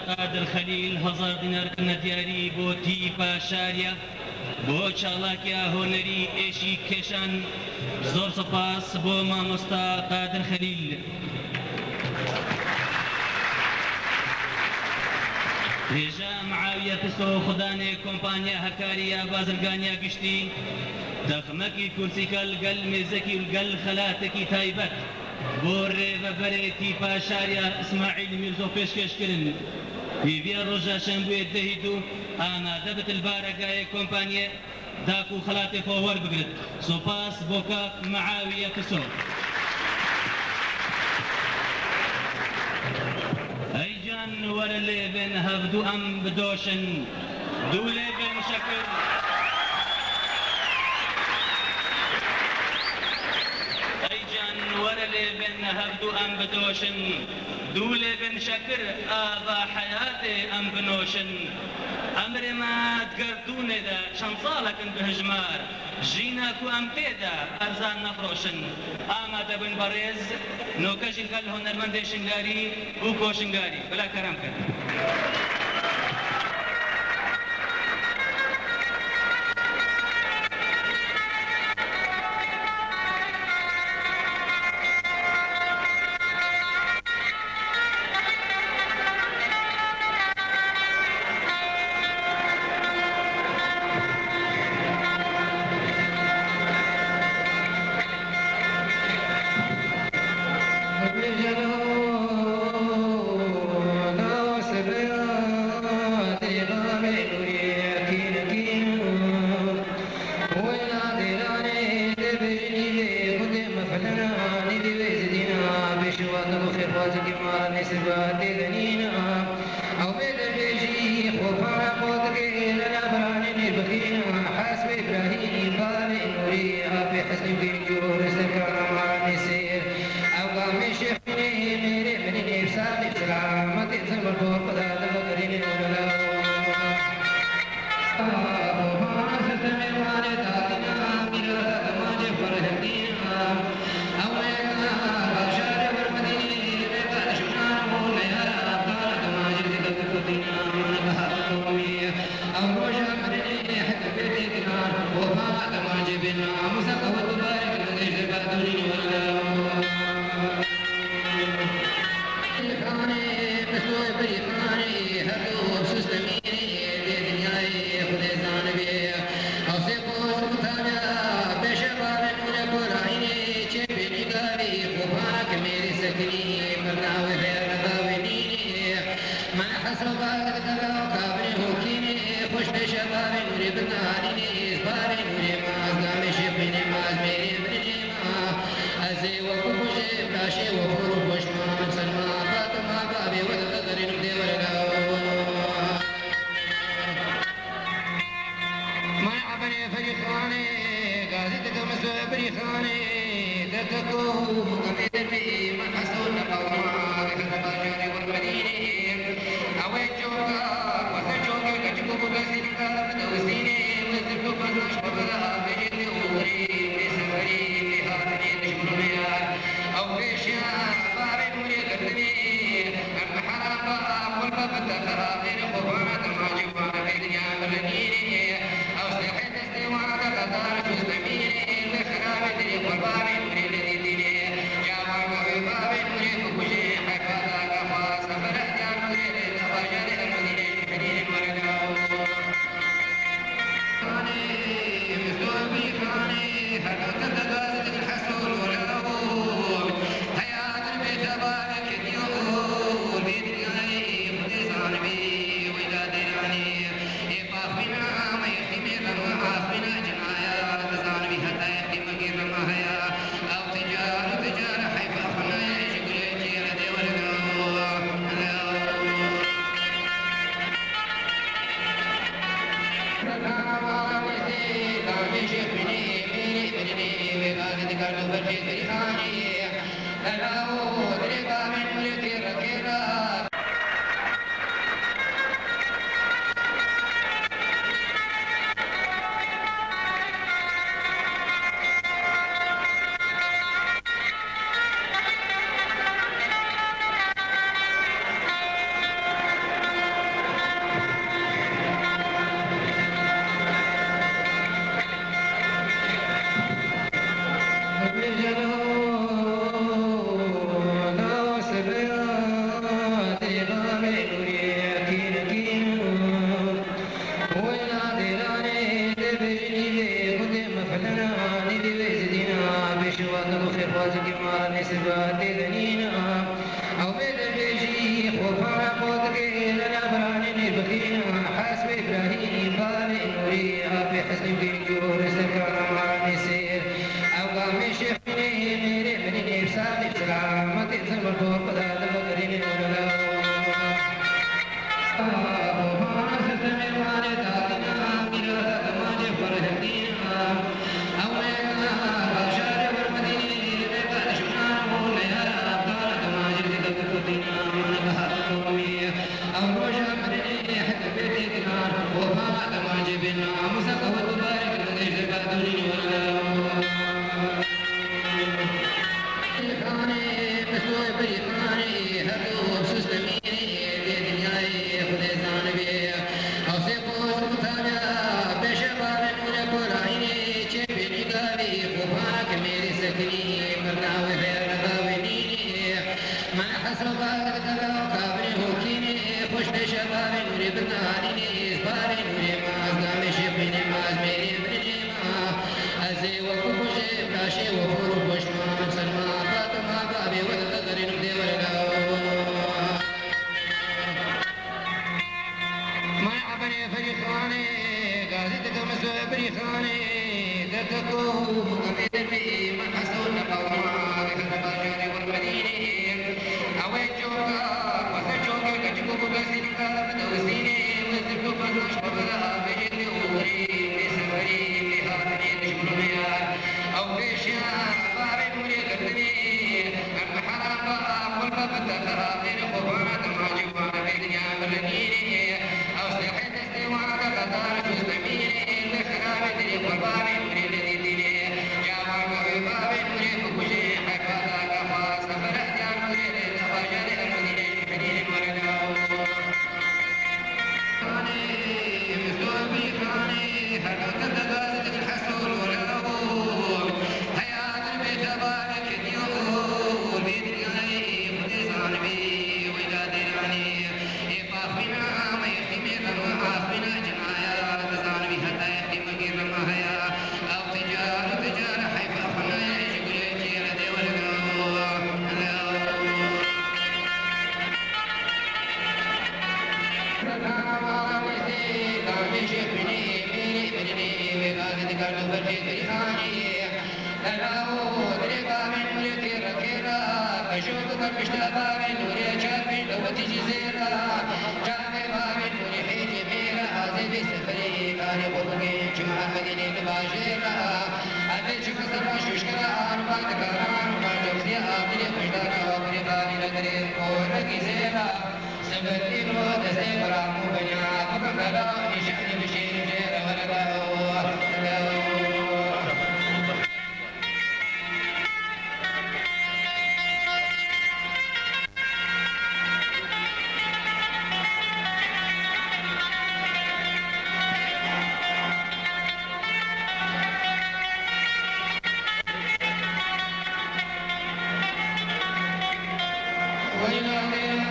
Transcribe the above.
قادر خەلیل 1000 دینارکردنە دیاری بۆ تیپا شاریە بۆ چاڵاکیا هۆنەری ئێشی کێشان. زۆر سەپاس بۆ مامۆستا قادر خەلیل. رێژە معاویە پسۆ خودانێ کۆمپانیا هەکاریە بازرگانیا گشتی دەخمەکی کورسیکە لەگەل مێزەکی لەگەل خەلاتێکی تایبەت بۆ ڕێبەبەرێ تیپا شاریە ئیسماعیل میرزۆ پێشکەشکردن. پیڤە ڕۆژە شەمبوویە دەهید و ئامادە بتل بارەگایە کۆمپانیە داک و خەلاتێ خۆ وەربگرت. سوپاس بۆ کاک معاویە پسۆ. ئەیجان وەرە لێبێن هەفتوو ئەم بدۆشن دوو لێبێن شەکر. ئەیجان وەرە لێبێن هەفتوو ئەم بدۆشن دوو لێبێن شەکر ئاوا حەیاتێ ئەم بنۆشن. ئەمرێمات گەردوونێدا چەند ساڵەکن بهژمار ژیناک و ئەم پێدا ئەرزان نەفرۆشن. ئامادە بن بەڕێز نۆکەشی گەل هۆنەرمەندێ شنگاری و کۆشنگاری بلا کەرەم کرد. وإلى